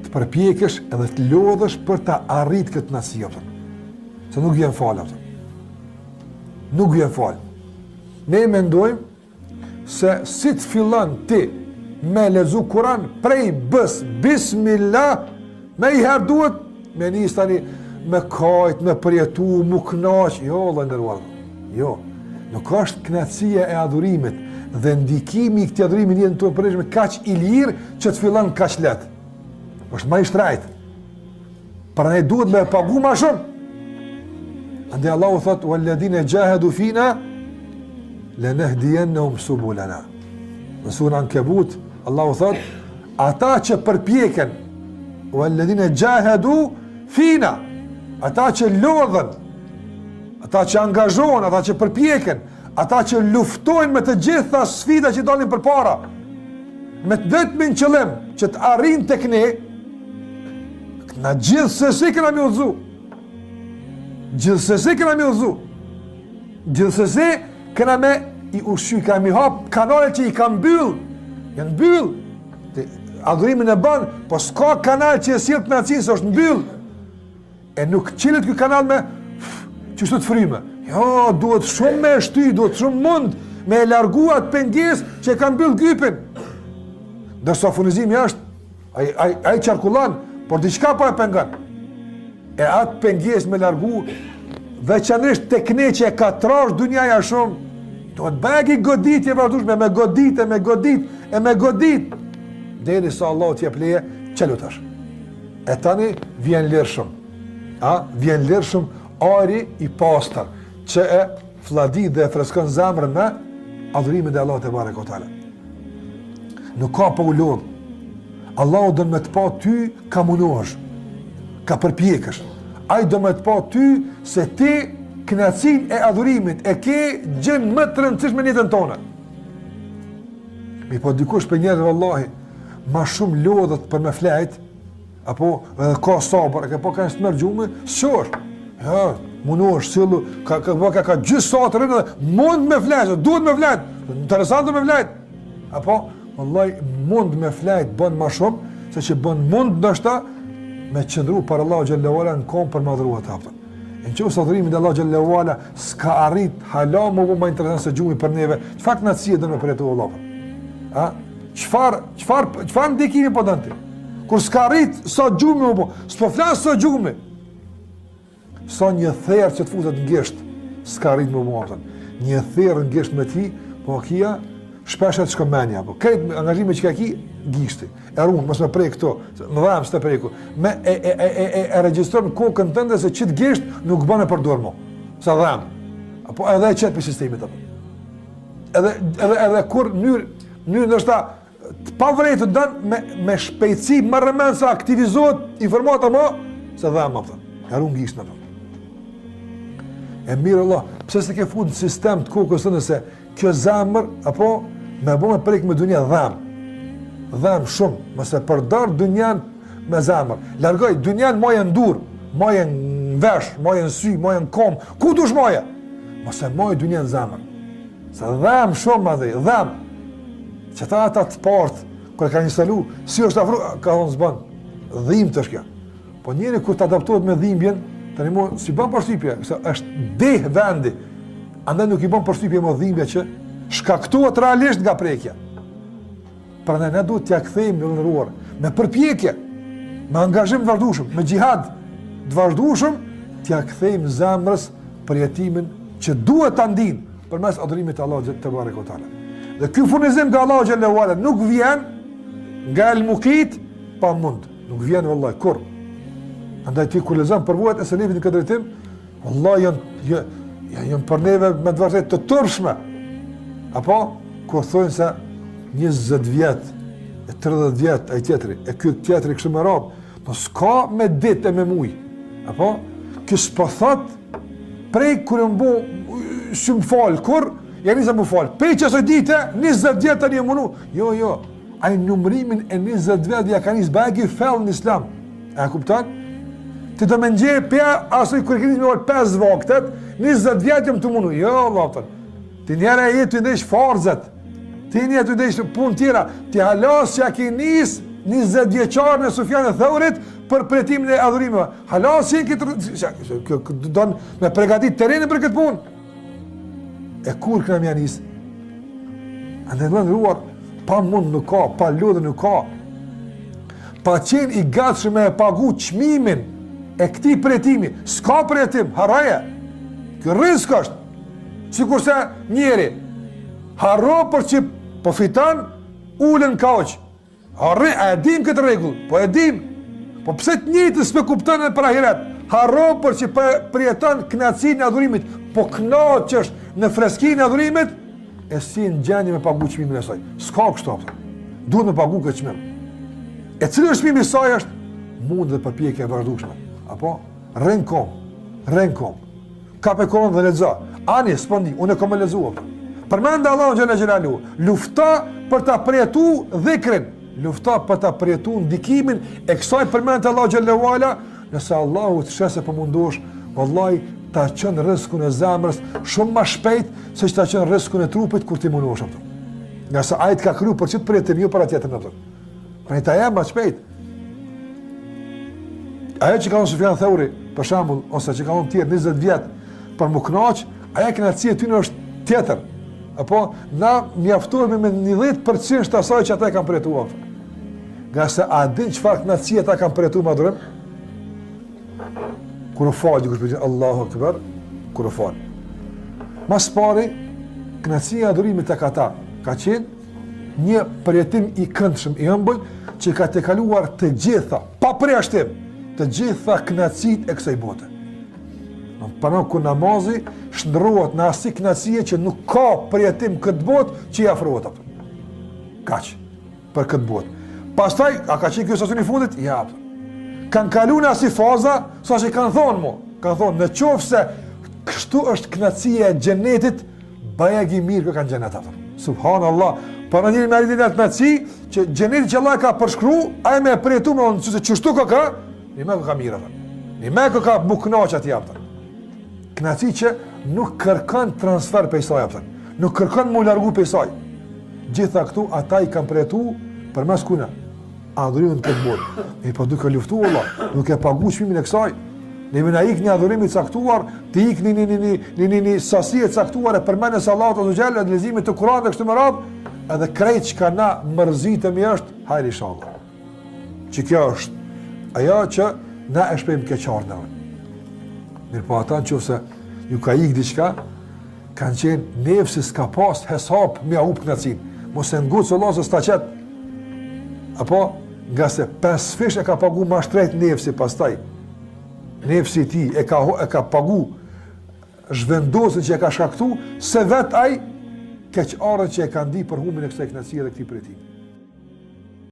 të përpjekësh edhe të lodhësh për ta arritur këtë kënaqësi. Se nuk vjen fal atë. Nuk vjen fal. Ne mendojmë se si të fillon ti me lexu Kur'an prej bës, bismillah, me i herë duhet me nis tani me kajt, me përjetu, mu knaq, jo, Allah ndërruar. Jo, nuk është kënaqësia e adhurimit dhe ndikimi i këtij adhurimi në jetën tonë përgjithshme kaq i lirë që të fillon kaq lehtë. Është më i shtrejtë. Prandaj duhet me pagu më shumë. Andaj Allahu thot walladhina jahadu fina lanahdiyannahum subulana. Në surën Ankabut Allahu thot ata që përpjeken walladhina jahadu fina, ata që lodhen, ata që angazhohen, ata që përpjeken, ata që luftojnë me të gjitha sfida që dalin përpara, me të vetmin qëllim që të arrijnë tek ne, na gjithsesi kena me udhëzu. Gjithsesi kena me udhëzu. Gjithsesi kena me i ushqy, kena me hap kanale që i kanë mbyll. Janë mbyll. Adhurimin e bën, po s'ka kanal që e sjell kënaqësinë, se është mbyll. E nuk qilet ky kanal me çështë të frymë. Jo, duhet shumë me shty, duhet shumë mund me larguat pengesë që kanë mbyll gypin. Ndërsa furnizimi është ai qarkullon, por diçka po e pengon. E atë pengesë me largu, veçanërisht tek ne që e ka trash dunjaja shumë, duhet bëgi goditje vazhdueshme, me godit, derisa Allah t'jep leje çelutash. E tani vjen lirshëm. Vjen lirshëm ari i pastër që e flladi dhe e freskon zemrën me adhurimin e Allahut te barekuhu teala. Nuk ka pa u lodh. Allahu do me të pa ty ka munohesh, ka përpjekësh. Ai do me të pa ty se ti kënaqësinë e adhurimit e ke gjën më të rëndësishme në jetën tonë. Mi po dikush për njerëz vallahi ma shumë lodhet për me flajt, apo edhe ka sabër, po kanë smër gjumë, shosh. Ja, munohesh sillu, ka gjys sa të rënë, mund me flajt, duhet me flajt. Interesante me flajt. Apo wallahi mund me flajt bën më shumë se që bën mund ndoshta me qëndru për Allahu xhallahu ala në kom për madhruat hapta. Në çështë adhurimin e Allahu xhallahu ala s'ka arrit hala më interesant se gjumi për neve. Çfarë kënaqësie do me për të Allah. Çfarë ndikimi po dante? Kur s'ka arrit sa gjumi apo s'po flas sa gjumi. Sa një therr që të futet në gisht, s'ka arrit më hapta. Një therr në gisht me ti, po kia shpesh atë shkomenja, apo këtë angazhime që ka ki, gishti. E runë, mos me prej këto, më dhamë së të prejku. Me e registrojnë kokën tënde se qitë gisht nuk bënë e përdorë mo. Sa dhamë. Apo edhe e qëtë për sistemit. Apo. Edhe kur njërë nështë të pavrejtë të dënë me shpejtësi më rëmenë sa aktivizohet informata mo, se dhamë, apo. E runë gisht në apo. E mirë Allah, pëse se ke fut në sistem të kokës tënde se kjo zemër, apo, me bo me prejkë me dunja dhem shumë, mëse përdar dunjan me zemër. Largoj, dunjan maje në dur, maje në vesh, maje në sy, maje në kom, ku dush maje? Mëse maje dunjan zemër. Se dhem shumë ma dhe, dhem. Që ta ata të partë, kër ka instalu, si është afru, ka thonë zbanë, dhim të shkja. Po njëri kur të adaptohet me dhimbjen, të një mo, si ban përshtypje, se është deh vendi, andaj nuk i ban përshtypje më dhimbja që shkaktohet realisht nga prekja. Prandaj ne duhet t'ia kthejmë në ndëruar, me përpjekje, me angazhim të vazhdueshëm, me xhihad të vazhdueshëm, t'ia kthejmë zemrës përjetimin që duhet ta ndinë përmes adhurimit të Allahut te barekuhu teala. Dhe ky furnizim nga Allahu xhallahu ala nuk vjen nga el-muqit pa mund, nuk vjen vallahi kur. Andaj ti kur lezon përvojat e selefit në këtë drejtim, vallahi janë për neve me të vërtetë të tërshme. Apo, kur thonë se 20 vjet, e 30 vjet, e tjetëri, e kjo tjetëri kështë më rabë, no s'ka me ditë e me muj. Apo, kjo s'po thot, prej kur e mbo, shumë falë, kur, ja njëse më falë, pej që së dite, 20 vjet të një munu. Jo, a i numrimin e 20 vjet ja ka njësë bagi fellë në islam. E kuptan? Ti do me nxjerë pja, asoj kër kënis me valë 5 vaktet, 20 vjet jëmë të munu. Jo, Allah, ti njëra e jetë të ndesh farzet, ti njëra të ndesh pun tjera, ti halas që a ki njës 20 vjeçar në Sufjan e Thaurit për pretimin e adhurimeve. Hala si këtë don me përgatit terrenin për këtë punë. E kur këna mja nisë? Andë në ruar, pa mund nuk ka, pa lodhë nuk ka. Pa qenë i gatshëm me pagu çmimin e këtij pretimi. S'ka pretim, haraje. Kjo risk është. Sikurse njeri harro për që po fiton ulën kauç. Harri, e dim këtë rregull, po e dim. Po pse të njëjtën s'pe kupton edhe për ahiret? Harro për që përjeton kënaqësinë e adhurimit, po kënaqesh në freskinë e adhurimit, e si në gjendje me pagu çmimin e saj. S'ka kështu. Duhet me pagu këtë çmim. E cili është çmimi i saj është mund dhe përpjekje e vazhdueshme. Apo rën kom. Kape kohën dhe lexo. Ani spondi, unë kam lexuar. Përmend Allahu xhalla xhelalu, lufta për ta përjetuar dhikrin, lufta për ta përjetuar ndikimin e kësaj përmend Allahu xhalla wala, nëse Allahu të shesë po mundosh, vallahi ta çon rrezikun e zemrës shumë më shpejt se që ta çon rrezikun e trupit kur ti mundosh atë. Nëse ai të ka kryer për çit përjetim jo për atjetër atë. Pra ta jam më shpejt. Ajo që ka unë Sufjan Thauri, për shembull, ose që ka unë tjerë 20 vjet për më kënaq, ajo kënaqësia ty në është tjetër. Apo na mjaftohemi me 10% të asaj që ata kanë përjetuar. Nga se a din çfarë kënaqësie ata kanë përjetuar me adhurim? Kur u fal dikush për Allahu Akbar, kur u fal. Mas pari, kënaqësia e adhurimit tek ata ka qenë një përjetim i këndshëm, i ëmbël, që ka të kaluar të gjitha, pa përjashtim, të gjitha kënaqësitë e kësaj bote. Para ku namazi shndrohet në asnjë kënaqësie që nuk ka përjetim këtë botë që i afrohet atë. Kaq për këtë botë. Pastaj, a ka qenë kjo stacioni i fundit? Ja. Kanë kaluar në asnjë faza, saqë kanë thonë mo, kanë thonë në qoftë kështu është kënaqësia e xhenetit, bajegi mirë që kanë xhenet atë. Subhanallah. Para njëri me arritin e atë kënaqësi që xheneti që Allah ka përshkruar, ai më përjetu më nëse çështu ka, një më ka mirë atë. Një më ka buknoç atë jap. Kënaqësi që nuk kërkon transfer për saj atë. Nuk kërkon më largu për saj. Gjitha këtu ata i kanë përjetuar përmes kuna. Adhurimin këtë botë. E po duke luftuar Allah, nuk e pagu çmimin e kësaj. Ne më na ikni adhurimit caktuar, të ikni në sasi e caktuar e përmendjes Allahut azza xhalla, leximit të Kuranit kështu me radhë, edhe krejt që ka na mërzitemi është, hajri inshallah. Që kjo është ajo që na e shpejmë keqardhave. Mirë po ata nëse ju ka ikë diçka, kanë qenë nefsi s'ka pas hesap me u kënaqësin. Mos e ngucë Allah se sta qet. Apo nga se 5 fish e ka pagu ma shtrejt nefsi pastaj. Nefsi ti e ka pagu zhvendosën që e ka shkaktu, se vet ai keqarën që e ka ndi për humbin e kësaj kënaqësie dhe këtij pritimi.